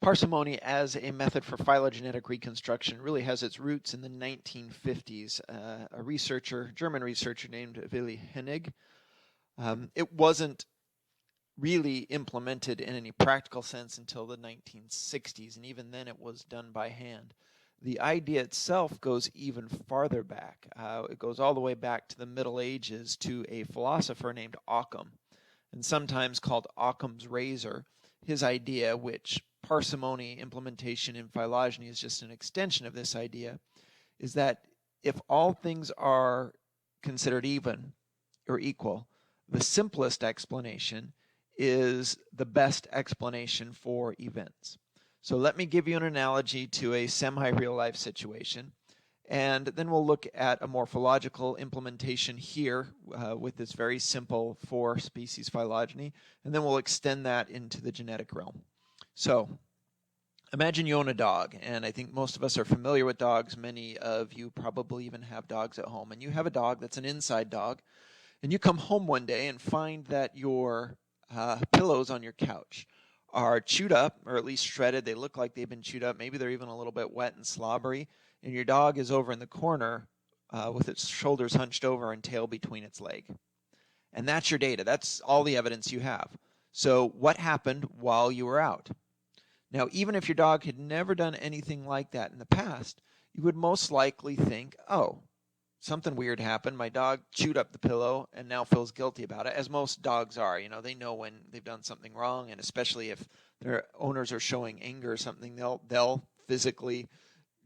Parsimony as a method for phylogenetic reconstruction really has its roots in the 1950s. A researcher, German researcher named Willy Hennig. It wasn't really implemented in any practical sense until the 1960s, and even then it was done by hand. The idea itself goes even farther back. It goes all the way back to the Middle Ages to a philosopher named Occam, and sometimes called Occam's razor. His idea, which parsimony implementation in phylogeny is just an extension of this idea, is that if all things are considered even or equal, the simplest explanation is the best explanation for events. So let me give you an analogy to a semi-real life situation, and then we'll look at a morphological implementation here with this very simple 4-species phylogeny, and then we'll extend that into the genetic realm. So imagine you own a dog, and I think most of us are familiar with dogs. Many of you probably even have dogs at home, and you have a dog that's an inside dog, and you come home one day and find that your pillows on your couch are chewed up, or at least shredded. They look like they've been chewed up. Maybe they're even a little bit wet and slobbery, and your dog is over in the corner with its shoulders hunched over and tail between its leg. And that's your data. That's all the evidence you have. So what happened while you were out? Now, even if your dog had never done anything like that in the past, you would most likely think, oh, something weird happened. My dog chewed up the pillow and now feels guilty about it, as most dogs are. You know, they know when they've done something wrong, and especially if their owners are showing anger or something, they'll physically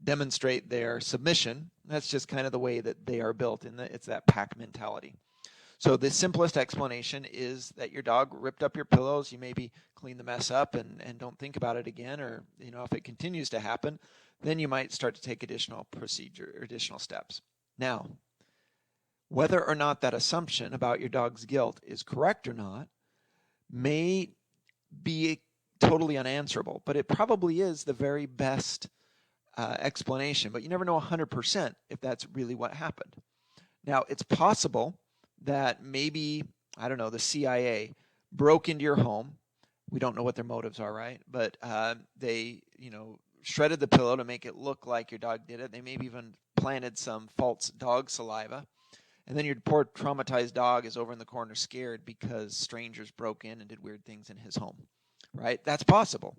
demonstrate their submission. That's just kind of the way that they are built. It's that pack mentality. So the simplest explanation is that your dog ripped up your pillows. You maybe clean the mess up and don't think about it again, or if it continues to happen, then you might start to take additional steps. Now, whether or not that assumption about your dog's guilt is correct or not may be totally unanswerable, but it probably is the very best explanation. But you never know 100% if that's really what happened. Now, it's possible that maybe, I don't know, the CIA broke into your home. We don't know what their motives are, right? But they, shredded the pillow to make it look like your dog did it. They maybe even planted some false dog saliva. And then your poor traumatized dog is over in the corner scared because strangers broke in and did weird things in his home, right? That's possible.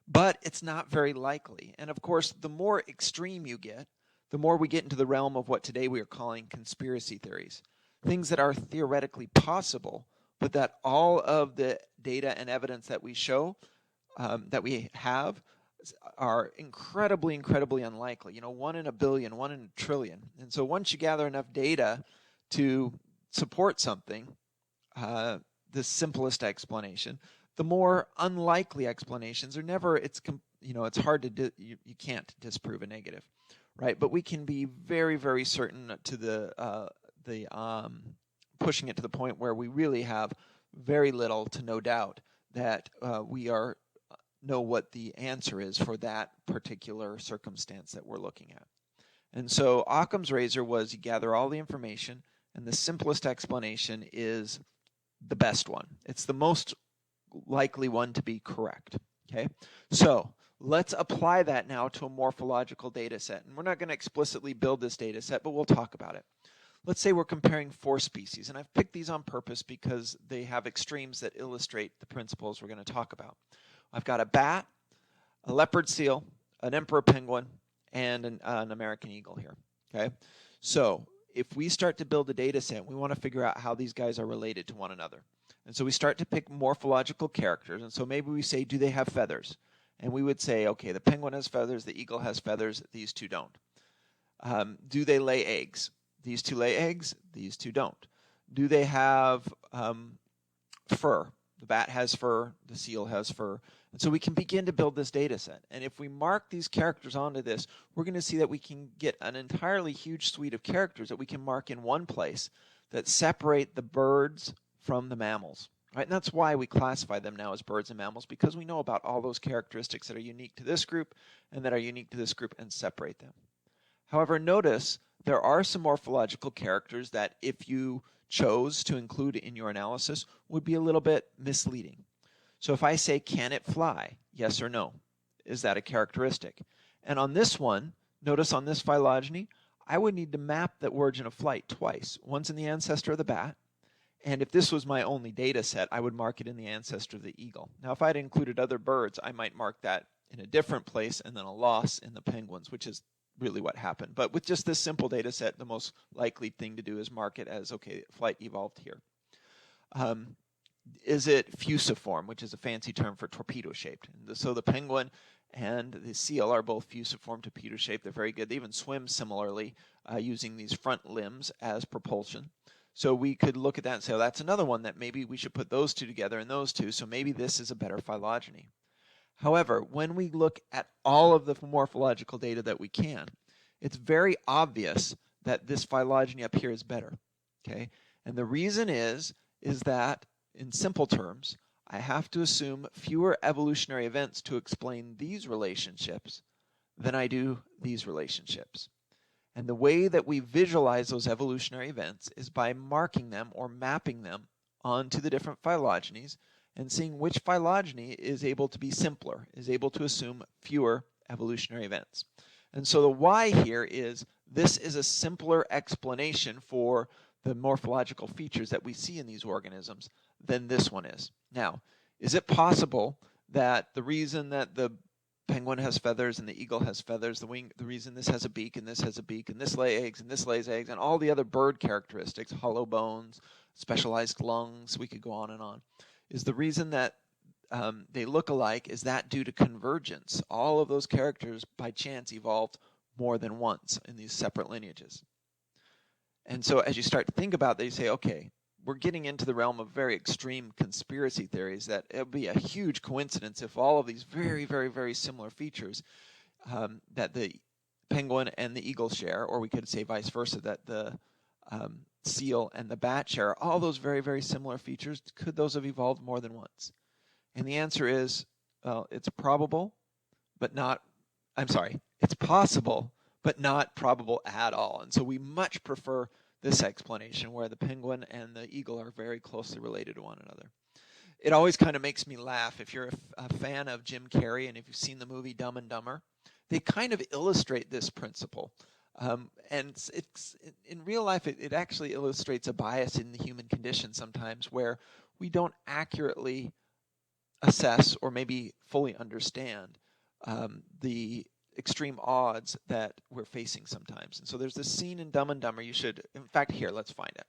But it's not very likely. And of course, the more extreme you get, the more we get into the realm of what today we are calling conspiracy theories. Things that are theoretically possible, but that all of the data and evidence that we show, that we have, are incredibly, incredibly unlikely. 1 in a billion, 1 in a trillion. And so once you gather enough data to support something, the simplest explanation, the more unlikely explanations are never, it's hard to, you can't disprove a negative, right? But we can be very, very certain to the pushing it to the point where we really have very little to no doubt that we know what the answer is for that particular circumstance that we're looking at. And so Occam's razor was you gather all the information, and the simplest explanation is the best one. It's the most likely one to be correct. Okay? So let's apply that now to a morphological data set. And we're not going to explicitly build this data set, but we'll talk about it. Let's say we're comparing 4 species, and I've picked these on purpose because they have extremes that illustrate the principles we're going to talk about. I've got a bat, a leopard seal, an emperor penguin, and an American eagle here. Okay, so if we start to build a data set, we want to figure out how these guys are related to one another. And so we start to pick morphological characters, and so maybe we say, do they have feathers? And we would say, okay, the penguin has feathers, the eagle has feathers, these two don't. Do they lay eggs? These two lay eggs, these two don't. Do they have fur? The bat has fur, the seal has fur. And so we can begin to build this data set. And if we mark these characters onto this, we're going to see that we can get an entirely huge suite of characters that we can mark in one place that separate the birds from the mammals. Right? And that's why we classify them now as birds and mammals, because we know about all those characteristics that are unique to this group and that are unique to this group and separate them. However, notice there are some morphological characters that if you chose to include in your analysis would be a little bit misleading. So if I say, can it fly? Yes or no? is that a characteristic? And on this one, notice on this phylogeny, I would need to map the origin of flight twice. Once in the ancestor of the bat, and if this was my only data set, I would mark it in the ancestor of the eagle. Now, if I'd included other birds, I might mark that in a different place and then a loss in the penguins, which is really what happened. But with just this simple data set, the most likely thing to do is mark it as, okay, flight evolved here. Is it fusiform, which is a fancy term for torpedo-shaped? So the penguin and the seal are both fusiform, torpedo-shaped. They're very good. They even swim similarly using these front limbs as propulsion. So we could look at that and say, oh, that's another one that maybe we should put those two together and those two, so maybe this is a better phylogeny. However, when we look at all of the morphological data that we can, it's very obvious that this phylogeny up here is better, okay? And the reason is that, in simple terms, I have to assume fewer evolutionary events to explain these relationships than I do these relationships. And the way that we visualize those evolutionary events is by marking them or mapping them onto the different phylogenies and seeing which phylogeny is able to be simpler, is able to assume fewer evolutionary events. And so the why here is this is a simpler explanation for the morphological features that we see in these organisms than this one is. Now, is it possible that the reason that the penguin has feathers and the eagle has feathers, the reason this has a beak and this has a beak and this lays eggs and this lays eggs and all the other bird characteristics, hollow bones, specialized lungs, we could go on, is the reason that they look alike, is that due to convergence? All of those characters by chance evolved more than once in these separate lineages. And so as you start to think about that, you say, okay, we're getting into the realm of very extreme conspiracy theories that it would be a huge coincidence if all of these very, very, very similar features that the penguin and the eagle share, or we could say vice versa, that the seal and the bat share, all those very, very similar features, could those have evolved more than once? And the answer is, well, it's probable, but not, it's possible, but not probable at all. And so we much prefer this explanation where the penguin and the eagle are very closely related to one another. It always kind of makes me laugh. If you're a fan of Jim Carrey and if you've seen the movie Dumb and Dumber, they kind of illustrate this principle. And it's in real life, it actually illustrates a bias in the human condition sometimes where we don't accurately assess or maybe fully understand the extreme odds that we're facing sometimes. And so there's this scene in Dumb and Dumber. You should, in fact, here, let's find it.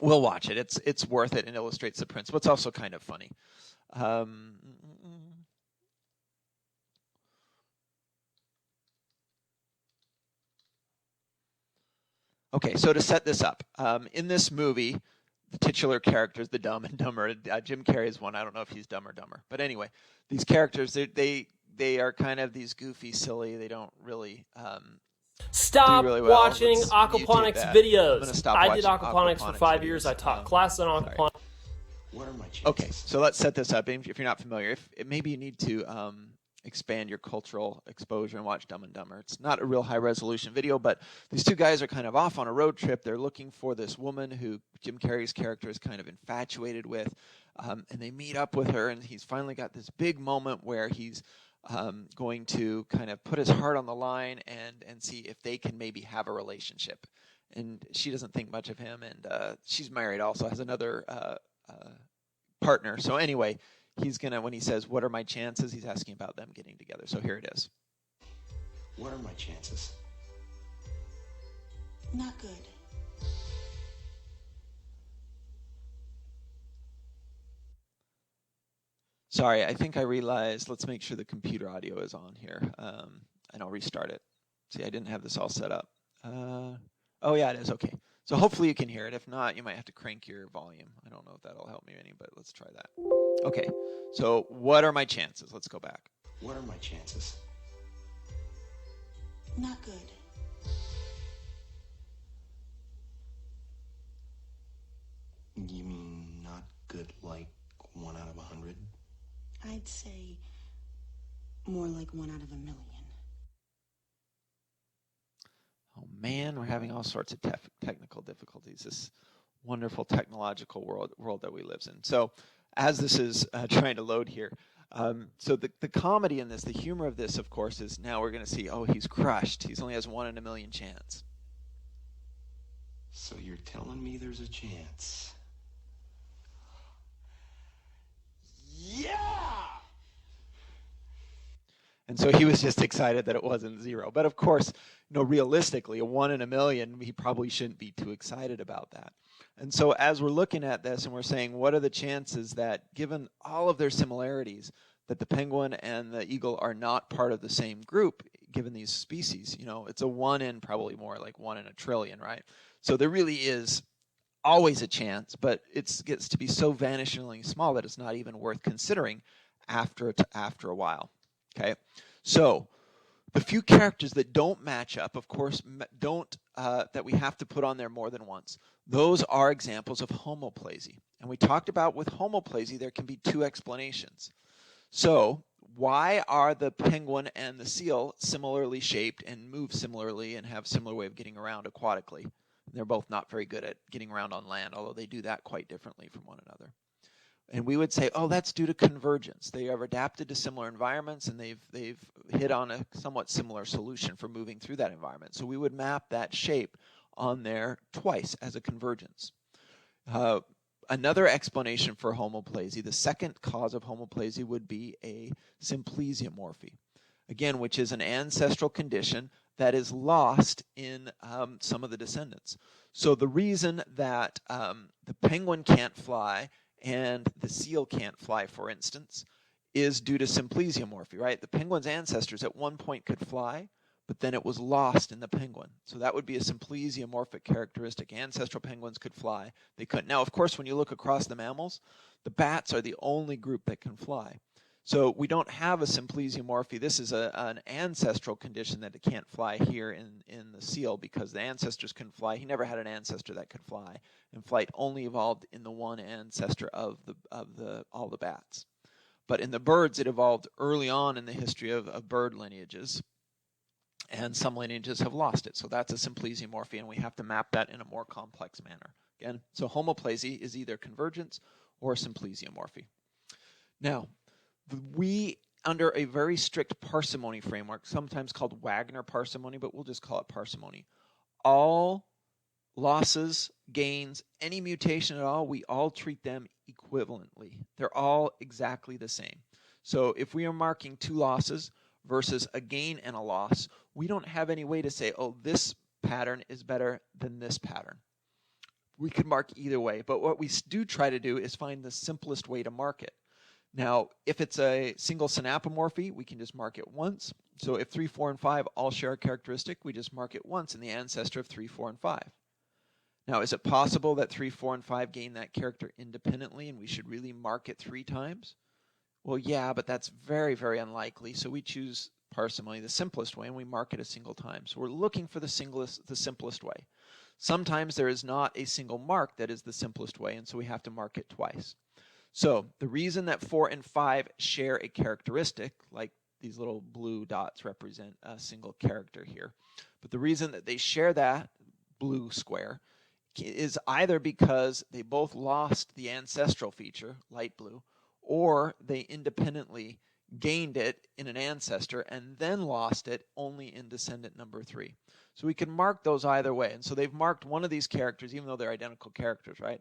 We'll watch it. It's worth it and illustrates the principle. It's also kind of funny. Okay, so to set this up, in this movie, the titular characters, the Dumb and Dumber, Jim Carrey is one. I don't know if he's Dumb or Dumber. But anyway, these characters, they are kind of these goofy, silly. They don't really Stop do really well. watching Let's aquaponics YouTube that. videos. I'm gonna stop I did watching aquaponics for 5 years. videos. I taught classes on aquaponics. What are my chances? Okay, so let's set this up. If you're not familiar, maybe you need to expand your cultural exposure and watch Dumb and Dumber. It's not a real high-resolution video, but these two guys are kind of off on a road trip. They're looking for this woman who Jim Carrey's character is kind of infatuated with, and they meet up with her, and he's finally got this big moment where he's going to kind of put his heart on the line and see if they can maybe have a relationship. And she doesn't think much of him, and she's married also, has another partner. So anyway, he's gonna, when he says, what are my chances, he's asking about them getting together. So here it is. What are my chances? Not good. Sorry, I think I realized, let's make sure the computer audio is on here, and I'll restart it. See, I didn't have this all set up. Oh yeah, it is, okay. So hopefully you can hear it. If not, you might have to crank your volume. I don't know if that'll help me any, but let's try that. Okay, so what are my chances? Let's go back. What are my chances? Not good. You mean not good like 1 out of 100? I'd say more like 1 out of a million. Oh man, we're having all sorts of technical difficulties. This wonderful technological world that we live in. So as this is trying to load here, So the comedy in this, the humor of this, of course, is now we're going to see, oh, he's crushed. He only has 1 in a million chance. So you're telling me there's a chance? Yeah! And so he was just excited that it wasn't 0. But of course, realistically, a 1 in a million, he probably shouldn't be too excited about that. And so as we're looking at this and we're saying, what are the chances that, given all of their similarities, that the penguin and the eagle are not part of the same group, given these species? It's a 1 in probably more like 1 in a trillion, right? So there really is always a chance, but it gets to be so vanishingly small that it's not even worth considering after a while. Okay, so the few characters that don't match up, of course, that we have to put on there more than once. Those are examples of homoplasy. And we talked about with homoplasy, there can be 2 explanations. So why are the penguin and the seal similarly shaped and move similarly and have similar way of getting around aquatically? They're both not very good at getting around on land, although they do that quite differently from one another. And we would say, oh, that's due to convergence. They have adapted to similar environments, and they've hit on a somewhat similar solution for moving through that environment. So we would map that shape on there twice as a convergence. Another explanation for homoplasy, the second cause of homoplasy, would be a simplesiomorphy, again, which is an ancestral condition that is lost in some of the descendants. So the reason that the penguin can't fly and the seal can't fly, for instance, is due to simplesiomorphy, right? The penguin's ancestors at one point could fly, but then it was lost in the penguin. So that would be a simplesiomorphic characteristic. Ancestral penguins could fly. They couldn't. Now, of course, when you look across the mammals, the bats are the only group that can fly. So we don't have a simplesiomorphy. This is an ancestral condition that it can't fly here in the seal because the ancestors couldn't fly. He never had an ancestor that could fly, and flight only evolved in the one ancestor of all the bats. But in the birds, it evolved early on in the history of bird lineages, and some lineages have lost it. So that's a simplesiomorphy, and we have to map that in a more complex manner. Again, so homoplasy is either convergence or simplesiomorphy. Now, we, under a very strict parsimony framework, sometimes called Wagner parsimony, but we'll just call it parsimony, all losses, gains, any mutation at all, we all treat them equivalently. They're all exactly the same. So if we are marking 2 losses versus a gain and a loss, we don't have any way to say, oh, this pattern is better than this pattern. We could mark either way, but what we do try to do is find the simplest way to mark it. Now, if it's a single synapomorphy, we can just mark it once. So if 3, 4, and 5 all share a characteristic, we just mark it once in the ancestor of 3, 4, and 5. Now, is it possible that 3, 4, and 5 gain that character independently and we should really mark it 3 times? Well, yeah, but that's very, very unlikely. So we choose parsimony, the simplest way, and we mark it a single time. So we're looking for the simplest way. Sometimes there is not a single mark that is the simplest way, and so we have to mark it twice. So the reason that 4 and 5 share a characteristic, like these little blue dots represent a single character here, but the reason that they share that blue square is either because they both lost the ancestral feature, light blue, or they independently gained it in an ancestor and then lost it only in descendant number 3. So we can mark those either way. And so they've marked one of these characters, even though they're identical characters, right?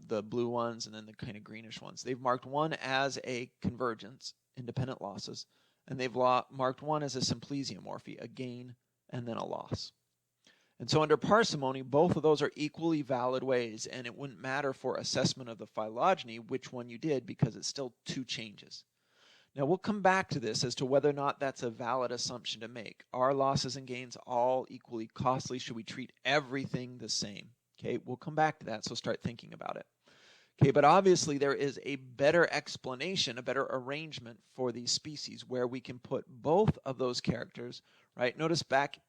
The blue ones and then the kind of greenish ones. They've marked one as a convergence, independent losses, and they've marked one as a simplesiomorphy, a gain and then a loss. And so under parsimony, both of those are equally valid ways, and it wouldn't matter for assessment of the phylogeny which one you did because it's still 2 changes. Now we'll come back to this as to whether or not that's a valid assumption to make. Are losses and gains all equally costly? Should we treat everything the same? Okay, we'll come back to that, so start thinking about it. Okay, but obviously there is a better explanation, a better arrangement for these species where we can put both of those characters, right? Notice back,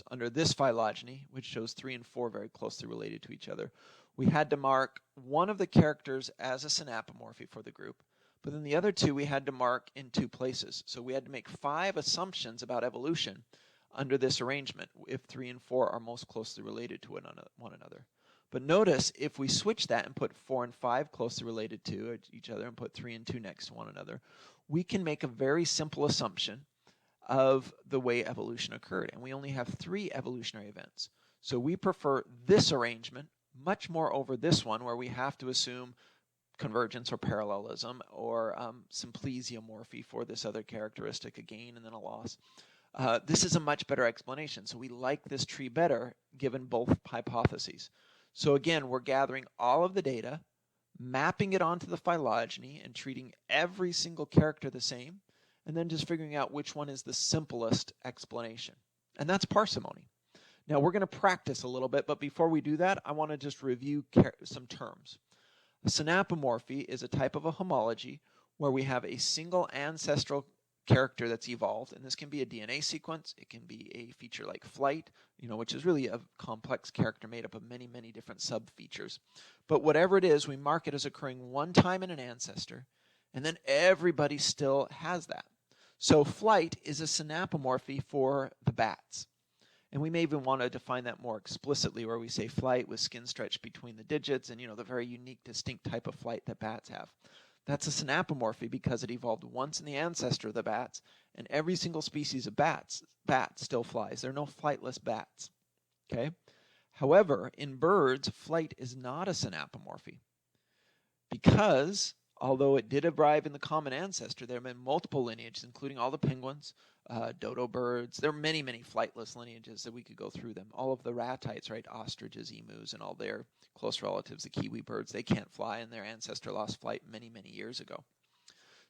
under this phylogeny, which shows 3 and 4 very closely related to each other, we had to mark one of the characters as a synapomorphy for the group, but then the other 2 we had to mark in 2 places. So we had to make 5 assumptions about evolution under this arrangement if 3 and 4 are most closely related to one another. But notice if we switch that and put 4 and 5 closely related to each other and put 3 and 2 next to one another, we can make a very simple assumption of the way evolution occurred. And we only have 3 evolutionary events. So we prefer this arrangement much more over this one where we have to assume convergence or parallelism or simplesiomorphy for this other characteristic, a gain and then a loss. This is a much better explanation. So we like this tree better given both hypotheses. So again, we're gathering all of the data, mapping it onto the phylogeny and treating every single character the same, and then just figuring out which one is the simplest explanation. And that's parsimony. Now we're going to practice a little bit, but before we do that, I want to just review some terms. A synapomorphy is a type of a homology where we have a single ancestral character that's evolved, and this can be a DNA sequence, it can be a feature like flight, which is really a complex character made up of many, many different sub-features. But whatever it is, we mark it as occurring one time in an ancestor, and then everybody still has that. So flight is a synapomorphy for the bats. And we may even want to define that more explicitly where we say flight with skin stretched between the digits and, the very unique, distinct type of flight that bats have. That's a synapomorphy because it evolved once in the ancestor of the bats, and every single species of bat still flies. There are no flightless bats. Okay? However, in birds, flight is not a synapomorphy because although it did arrive in the common ancestor, there have been multiple lineages, including all the penguins, dodo birds. There are many, many flightless lineages that we could go through them. All of the ratites, right, ostriches, emus, and all their close relatives, the kiwi birds, they can't fly, and their ancestor lost flight many, many years ago.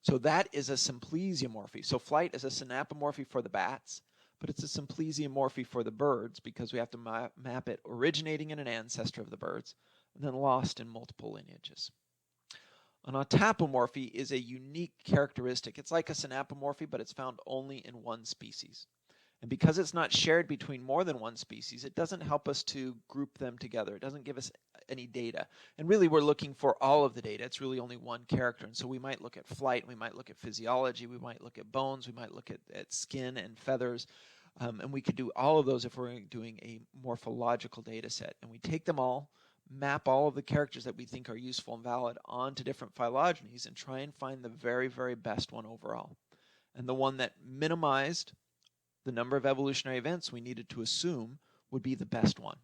So that is a simplesiomorphy. So flight is a synapomorphy for the bats, but it's a simplesiomorphy for the birds because we have to map it originating in an ancestor of the birds and then lost in multiple lineages. An autapomorphy is a unique characteristic. It's like a synapomorphy, but it's found only in one species. And because it's not shared between more than one species, it doesn't help us to group them together. It doesn't give us any data. And really, we're looking for all of the data. It's really only one character. And so we might look at flight, we might look at physiology, we might look at bones, we might look at skin and feathers. And we could do all of those if we're doing a morphological data set. And we take them all, map all of the characters that we think are useful and valid onto different phylogenies and try and find the very, very best one overall. And the one that minimized the number of evolutionary events we needed to assume would be the best one.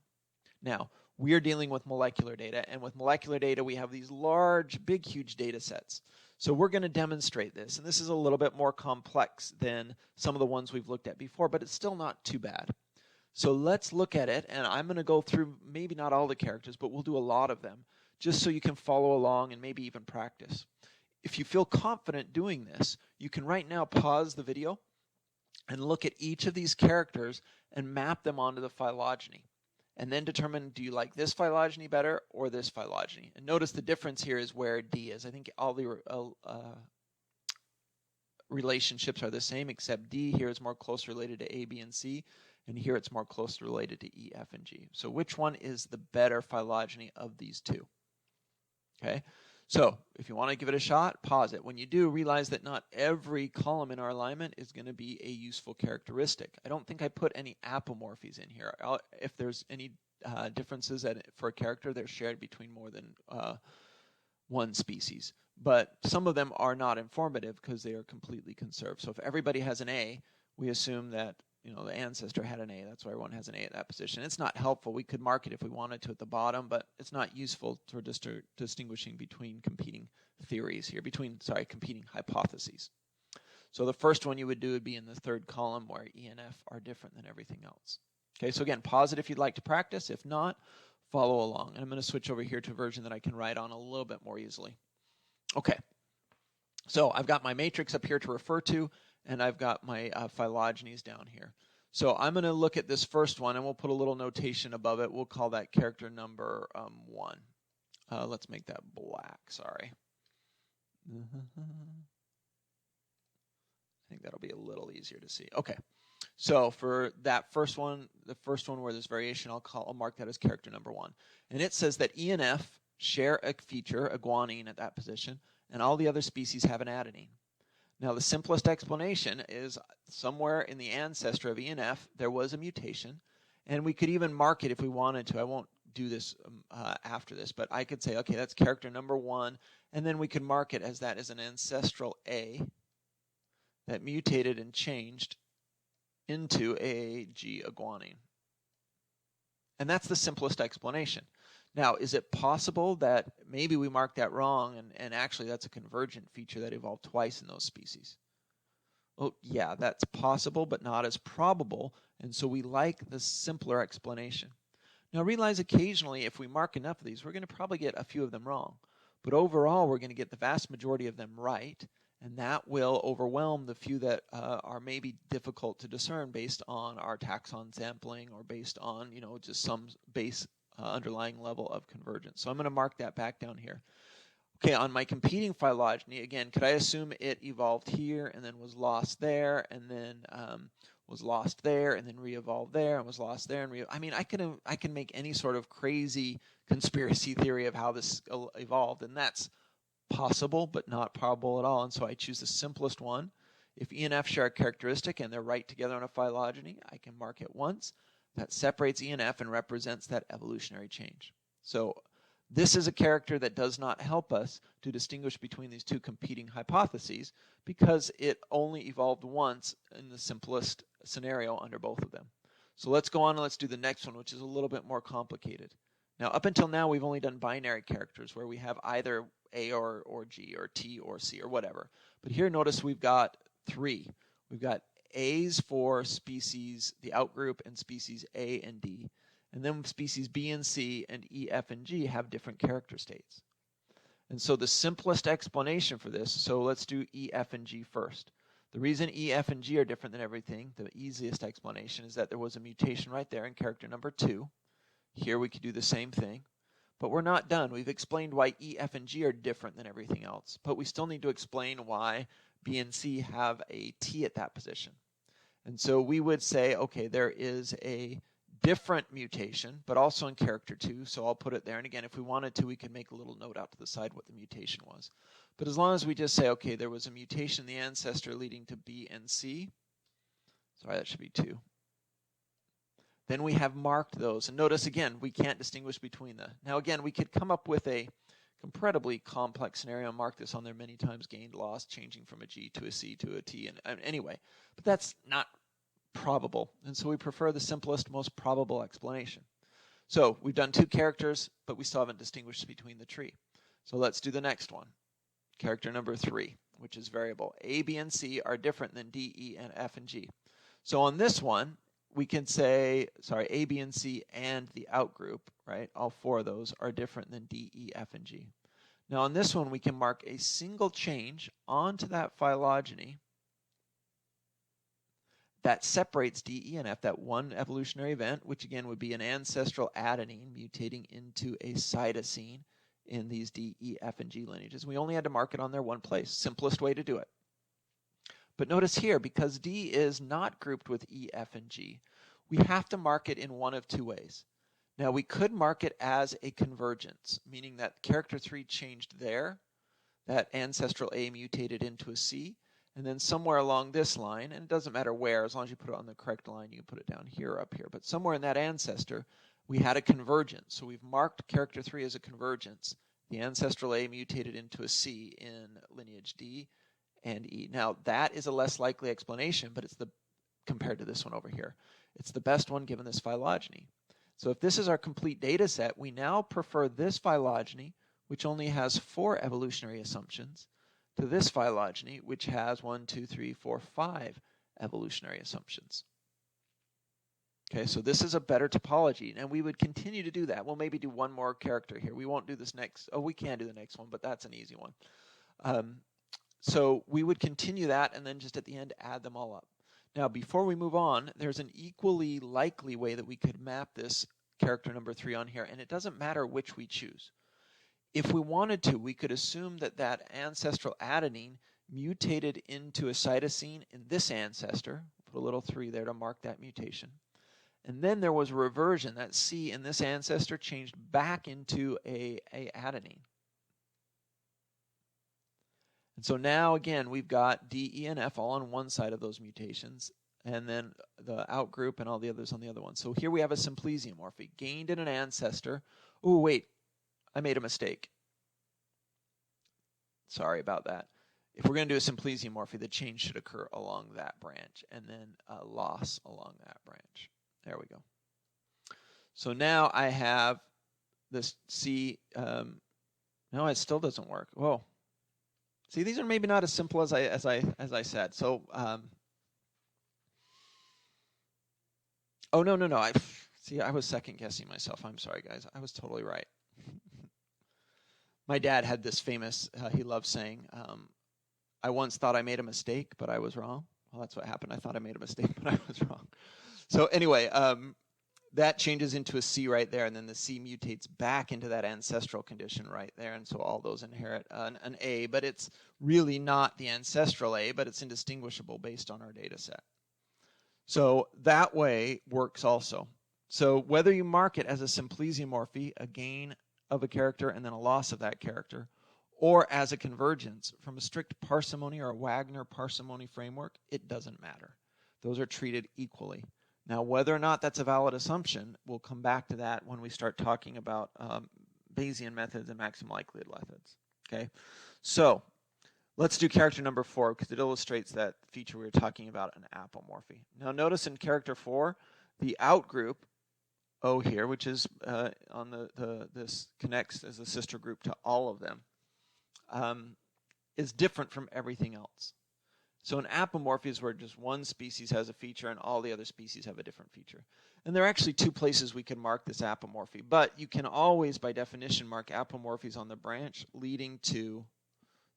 Now, we are dealing with molecular data, and with molecular data, we have these large, big, huge data sets. So we're going to demonstrate this, and this is a little bit more complex than some of the ones we've looked at before, but it's still not too bad. So let's look at it, and I'm going to go through maybe not all the characters, but we'll do a lot of them, just so you can follow along and maybe even practice. If you feel confident doing this, you can right now pause the video and look at each of these characters and map them onto the phylogeny. And then determine, do you like this phylogeny better or this phylogeny? And notice the difference here is where D is. I think all the relationships are the same, except D here is more closely related to A, B, and C. And here it's more closely related to E, F, and G. So which one is the better phylogeny of these two? Okay, so if you want to give it a shot, pause it. When you do, realize that not every column in our alignment is going to be a useful characteristic. I don't think I put any apomorphies in here. If there's any differences for a character, they're shared between more than one species. But some of them are not informative because they are completely conserved. So if everybody has an A, we assume that the ancestor had an A. That's why everyone has an A at that position. It's not helpful. We could mark it if we wanted to at the bottom, but it's not useful for just distinguishing between competing theories here, competing hypotheses. So the first one you would do would be in the third column where E and F are different than everything else. Okay, so again, pause it if you'd like to practice. If not, follow along. And I'm going to switch over here to a version that I can write on a little bit more easily. Okay, so I've got my matrix up here to refer to, and I've got my phylogenies down here. So I'm going to look at this first one, and we'll put a little notation above it. We'll call that character number 1. Let's make that black, sorry. I think that'll be a little easier to see. Okay, so for that first one, the first one where there's variation, I'll mark that as character number 1. And it says that E and F share a feature, a guanine at that position, and all the other species have an adenine. Now, the simplest explanation is somewhere in the ancestor of E and F, there was a mutation, and we could even mark it if we wanted to. I won't do this after this, but I could say, okay, that's character number 1, and then we could mark it as that is an ancestral A that mutated and changed into AAG guanine. And that's the simplest explanation. Now, is it possible that maybe we marked that wrong and actually that's a convergent feature that evolved twice in those species? Well, yeah, that's possible, but not as probable, and so we like the simpler explanation. Now, realize occasionally if we mark enough of these, we're going to probably get a few of them wrong. But overall, we're going to get the vast majority of them right, and that will overwhelm the few that are maybe difficult to discern based on our taxon sampling or based on, just some base underlying level of convergence. So I'm going to mark that back down here. Okay, on my competing phylogeny, again, could I assume it evolved here and then was lost there and then was lost there and then re-evolved there and was lost there and I can make any sort of crazy conspiracy theory of how this evolved, and that's possible but not probable at all, and so I choose the simplest one. If E and F share a characteristic and they're right together on a phylogeny, I can mark it once. That separates E and F and represents that evolutionary change. So this is a character that does not help us to distinguish between these two competing hypotheses because it only evolved once in the simplest scenario under both of them. So let's go on and let's do the next one, which is a little bit more complicated. Now, up until now, we've only done binary characters where we have either A or G or T or C or whatever. But here, notice we've got 3. We've got A's for species, the outgroup, and species A and D. And then species B and C and E, F, and G have different character states. And so the simplest explanation for this, so let's do E, F, and G first. The reason E, F, and G are different than everything, the easiest explanation is that there was a mutation right there in character number 2. Here we could do the same thing, but we're not done. We've explained why E, F, and G are different than everything else, but we still need to explain why B and C have a T at that position. And so we would say, okay, there is a different mutation, but also in character 2, so I'll put it there. And again, if we wanted to, we could make a little note out to the side what the mutation was. But as long as we just say, okay, there was a mutation in the ancestor leading to B and C, sorry, that should be 2. Then we have marked those. And notice, again, we can't distinguish between the. Now, again, we could come up with a incredibly complex scenario and mark this on there many times, gained, lost, changing from a G to a C to a T. And anyway, but that's not probable. And so we prefer the simplest, most probable explanation. So we've done 2 characters, but we still haven't distinguished between the tree. So let's do the next one. Character number 3, which is variable. A, B, and C are different than D, E, and F, and G. So on this one, we can say, A, B, and C and the outgroup, right? All 4 of those are different than D, E, F, and G. Now on this one, we can mark a single change onto that phylogeny that separates D, E, and F, that one evolutionary event, which again would be an ancestral adenine mutating into a cytosine in these D, E, F, and G lineages. We only had to mark it on there one place. Simplest way to do it. But notice here, because D is not grouped with E, F, and G, we have to mark it in one of 2 ways. Now, we could mark it as a convergence, meaning that character 3 changed there, that ancestral A mutated into a C, and then somewhere along this line, and it doesn't matter where, as long as you put it on the correct line, you can put it down here or up here, but somewhere in that ancestor, we had a convergence. So we've marked character 3 as a convergence. The ancestral A mutated into a C in lineage D and E. Now, that is a less likely explanation, but it's compared to this one over here. It's the best one given this phylogeny. So if this is our complete data set, we now prefer this phylogeny, which only has 4 evolutionary assumptions, to this phylogeny, which has 1, 2, 3, 4, 5 evolutionary assumptions. Okay, so this is a better topology, and we would continue to do that. We'll maybe do one more character here. We won't do this next. Oh, we can do the next one, but that's an easy one. So we would continue that, and then just at the end, add them all up. Now, before we move on, there's an equally likely way that we could map this character number 3 on here, and it doesn't matter which we choose. If we wanted to, we could assume that that ancestral adenine mutated into a cytosine in this ancestor. Put a little 3 there to mark that mutation. And then there was a reversion. That C in this ancestor changed back into a adenine. And so now, again, we've got D, E, and F all on one side of those mutations. and then the outgroup and all the others on the other one. So here we have a simplesiomorphy gained in an ancestor. Oh, wait, I made a mistake. Sorry about that. If we're going to do a simplesiomorphy, the change should occur along that branch and then a loss along that branch. There we go. So now I have this C. No, it still doesn't work. Whoa. See, these are maybe not as simple as I said. So, oh no. I was second guessing myself. I'm sorry, guys. I was totally right. My dad had this famous. He loved saying, "I once thought I made a mistake, but I was wrong." Well, that's what happened. I thought I made a mistake, but I was wrong. So anyway, that changes into a C right there, and then the C mutates back into that ancestral condition right there, and so all those inherit an A, but it's really not the ancestral A, but it's indistinguishable based on our data set. So that way works also. So whether you mark it as a simplesiomorphy, a gain of a character and then a loss of that character, or as a convergence from a strict parsimony or a Wagner parsimony framework, it doesn't matter. Those are treated equally. Now, whether or not that's a valid assumption, we'll come back to that when we start talking about Bayesian methods and maximum likelihood methods. Okay, so let's do character number 4 because it illustrates that feature we were talking about, an apomorphy. Now, notice in character 4, the outgroup O here, which is on this connects as a sister group to all of them, is different from everything else. So an apomorphy is where just one species has a feature and all the other species have a different feature. And there are actually 2 places we can mark this apomorphy, but you can always, by definition, mark apomorphies on the branch leading to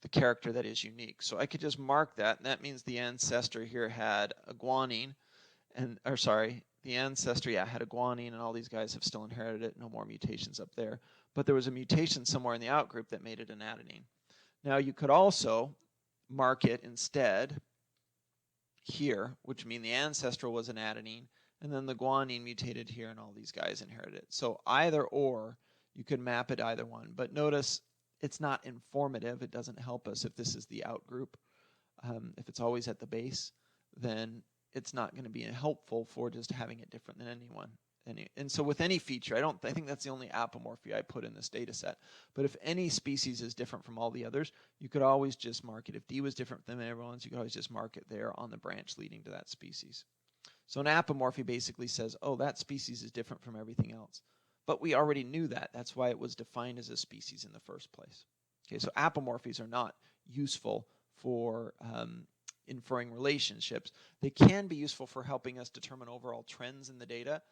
the character that is unique. So I could just mark that, and that means the ancestor here had a guanine, the ancestor, had a guanine, and all these guys have still inherited it, no more mutations up there. But there was a mutation somewhere in the outgroup that made it an adenine. Now you could also mark it instead here, which means the ancestral was an adenine, and then the guanine mutated here, and all these guys inherited it. So either or, you could map it either one. But notice it's not informative. It doesn't help us if this is the outgroup. If it's always at the base, then it's not going to be helpful for just having it different than anyone. And so with any feature, I think that's the only apomorphy I put in this data set. But if any species is different from all the others, you could always just mark it. If D was different than everyone's, you could always just mark it there on the branch leading to that species. So an apomorphy basically says, oh, that species is different from everything else. But we already knew that. That's why it was defined as a species in the first place. Okay, so apomorphies are not useful for inferring relationships. They can be useful for helping us determine overall trends in the data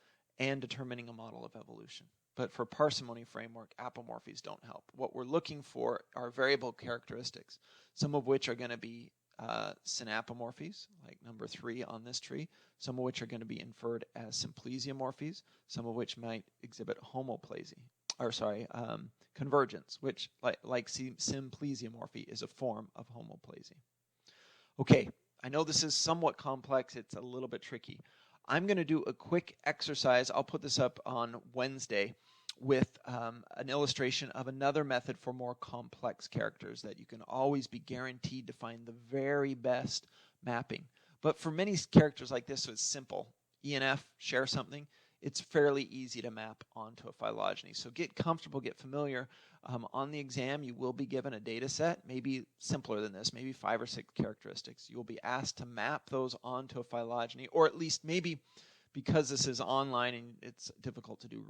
and determining a model of evolution. But for parsimony framework, apomorphies don't help. What we're looking for are variable characteristics, some of which are going to be synapomorphies, like number 3 on this tree, some of which are going to be inferred as simplesiomorphies, some of which might exhibit convergence, which, like simplesiomorphy, is a form of homoplasy. Okay, I know this is somewhat complex. It's a little bit tricky. I'm going to do a quick exercise. I'll put this up on Wednesday with an illustration of another method for more complex characters that you can always be guaranteed to find the very best mapping. But for many characters like this, so it's simple. E and F share something. It's fairly easy to map onto a phylogeny. So get comfortable, get familiar. On the exam, you will be given a data set, maybe simpler than this, maybe 5 or 6 characteristics. You will be asked to map those onto a phylogeny, or at least maybe because this is online and it's difficult to do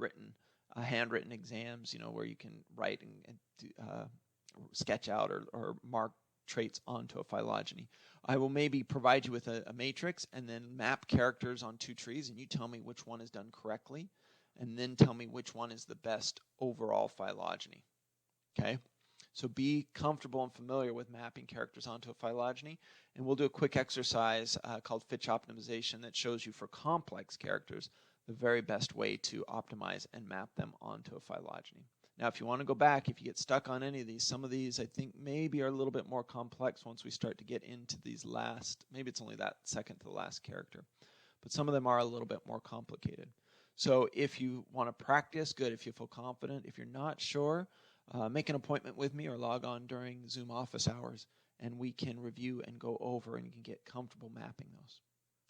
handwritten exams, where you can write and sketch out or mark traits onto a phylogeny. I will maybe provide you with a matrix and then map characters on 2 trees, and you tell me which one is done correctly, and then tell me which one is the best overall phylogeny. Okay, so be comfortable and familiar with mapping characters onto a phylogeny, and we'll do a quick exercise called Fitch optimization that shows you for complex characters the very best way to optimize and map them onto a phylogeny. Now, if you want to go back, if you get stuck on any of these, some of these I think maybe are a little bit more complex once we start to get into these maybe it's only that second to the last character, but some of them are a little bit more complicated. So if you want to practice, good. If you feel confident, if you're not sure, make an appointment with me or log on during Zoom office hours, and we can review and go over and you can get comfortable mapping those.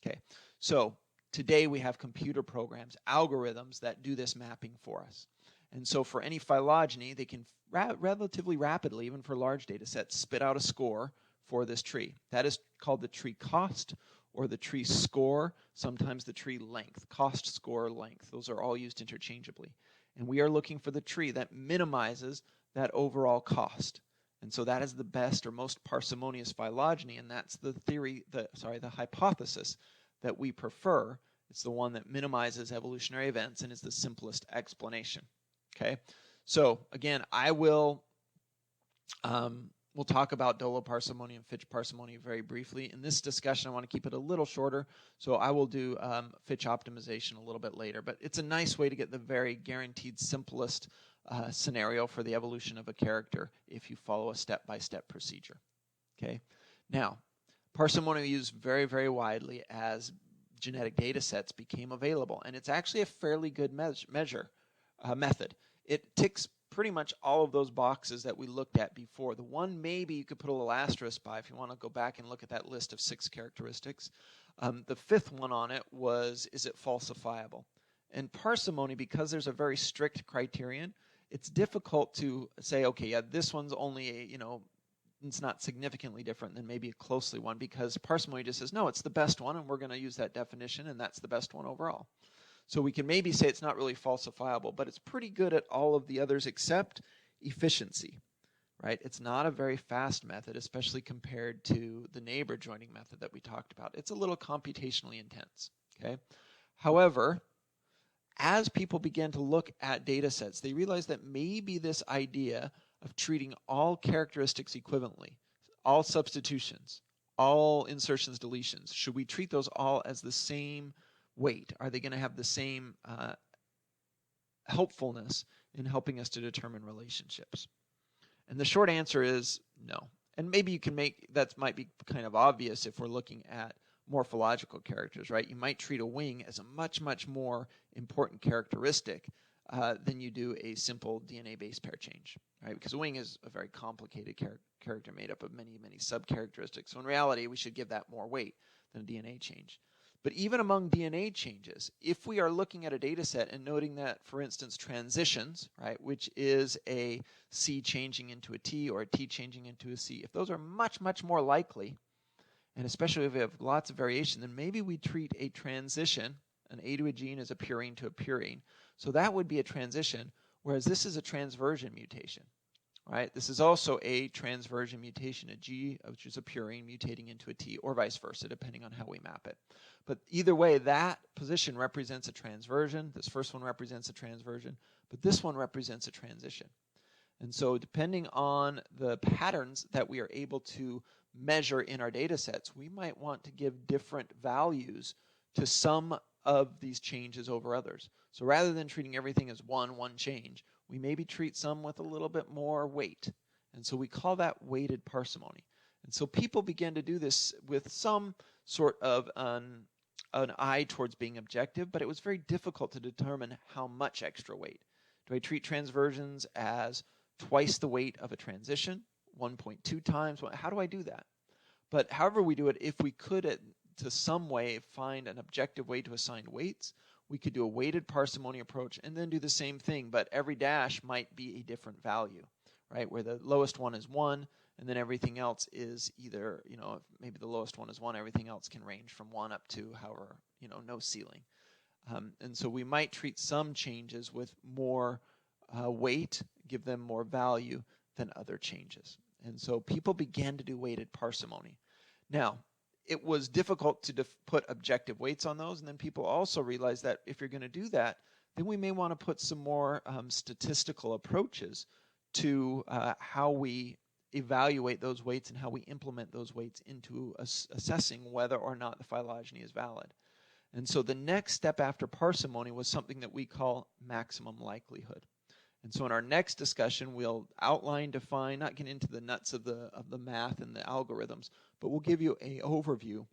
Okay, so today we have computer programs, algorithms that do this mapping for us. And so for any phylogeny, they can relatively rapidly, even for large data sets, spit out a score for this tree. That is called the tree cost or the tree score, sometimes the tree length. Cost, score, length. Those are all used interchangeably. And we are looking for the tree that minimizes that overall cost. And so that is the best or most parsimonious phylogeny, and that's the the hypothesis that we prefer. It's the one that minimizes evolutionary events and is the simplest explanation. Okay, so again, we'll talk about Dollo Parsimony and Fitch Parsimony very briefly. In this discussion, I want to keep it a little shorter, so I will do Fitch optimization a little bit later. But it's a nice way to get the very guaranteed simplest scenario for the evolution of a character if you follow a step-by-step procedure. Okay, now parsimony was used very, very widely as genetic data sets became available, and it's actually a fairly good method. It ticks pretty much all of those boxes that we looked at before. The one maybe you could put a little asterisk by if you want to go back and look at that list of 6 characteristics. The 5th one on it was, is it falsifiable? And parsimony, because there's a very strict criterion, it's difficult to say, okay, yeah, this one's only it's not significantly different than maybe a closely one, because parsimony just says, no, it's the best one, and we're going to use that definition, and that's the best one overall. So we can maybe say it's not really falsifiable, but it's pretty good at all of the others except efficiency, right? It's not a very fast method, especially compared to the neighbor joining method that we talked about. It's a little computationally intense, okay? However, as people began to look at data sets, they realized that maybe this idea of treating all characteristics equivalently, all substitutions, all insertions, deletions, should we treat those all as the same weight? Are they going to have the same helpfulness in helping us to determine relationships? And the short answer is no. And maybe you can that might be kind of obvious if we're looking at morphological characters, right? You might treat a wing as a much, much more important characteristic than you do a simple DNA base pair change, right? Because a wing is a very complicated character made up of many, many sub-characteristics. So in reality, we should give that more weight than a DNA change. But even among DNA changes, if we are looking at a data set and noting that, for instance, transitions, right, which is a C changing into a T or a T changing into a C, if those are much, much more likely, and especially if we have lots of variation, then maybe we treat a transition, an A to a gene as a purine to a purine. So that would be a transition, whereas this is a transversion mutation, right? This is also a transversion mutation, a G, which is a purine, mutating into a T, or vice versa, depending on how we map it. But either way, that position represents a transversion. This first one represents a transversion, but this one represents a transition. And so depending on the patterns that we are able to measure in our data sets, we might want to give different values to some of these changes over others. So rather than treating everything as one change, we maybe treat some with a little bit more weight. And so we call that weighted parsimony. And so people began to do this with some sort of an eye towards being objective, but it was very difficult to determine how much extra weight. Do I treat transversions as twice the weight of a transition, 1.2 times? How do I do that? But however we do it, if we could to some way find an objective way to assign weights, we could do a weighted parsimony approach and then do the same thing, but every dash might be a different value, right? Where the lowest one is 1, and then everything else is either, maybe the lowest one is 1, everything else can range from 1 up to however, no ceiling. And so we might treat some changes with more weight, give them more value than other changes. And so people began to do weighted parsimony. Now, it was difficult to put objective weights on those, and then people also realized that if you're going to do that, then we may want to put some more statistical approaches to how we evaluate those weights and how we implement those weights into assessing whether or not the phylogeny is valid. And so the next step after parsimony was something that we call maximum likelihood. And so in our next discussion, we'll outline, define, not get into the nuts of the math and the algorithms, but we'll give you an overview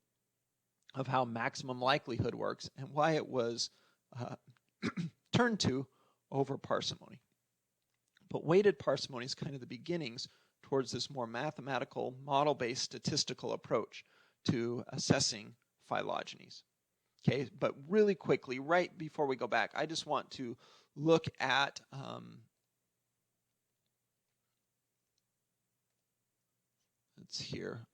of how maximum likelihood works and why it was turned to over parsimony. But weighted parsimony is kind of the beginnings towards this more mathematical, model-based statistical approach to assessing phylogenies. Okay, but really quickly, right before we go back, I just want to look at let's here.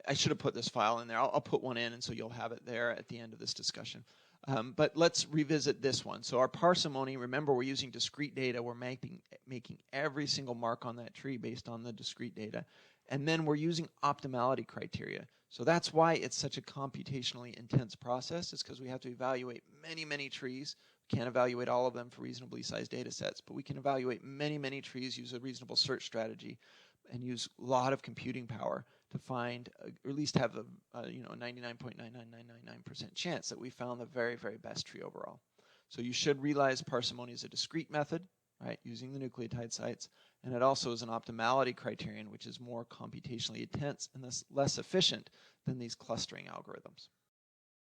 I should have put this file in there. I'll put one in, and so you'll have it there at the end of this discussion. But let's revisit this one. So our parsimony, remember, we're using discrete data. We're making every single mark on that tree based on the discrete data. And then we're using optimality criteria. So that's why it's such a computationally intense process. It's because we have to evaluate many, many trees. We can't evaluate all of them for reasonably sized data sets, but we can evaluate many, many trees, use a reasonable search strategy, and use a lot of computing power to find, or at least have a 99.99999% chance that we found the very, very best tree overall. So you should realize parsimony is a discrete method, right, using the nucleotide sites, and it also is an optimality criterion, which is more computationally intense and thus less efficient than these clustering algorithms.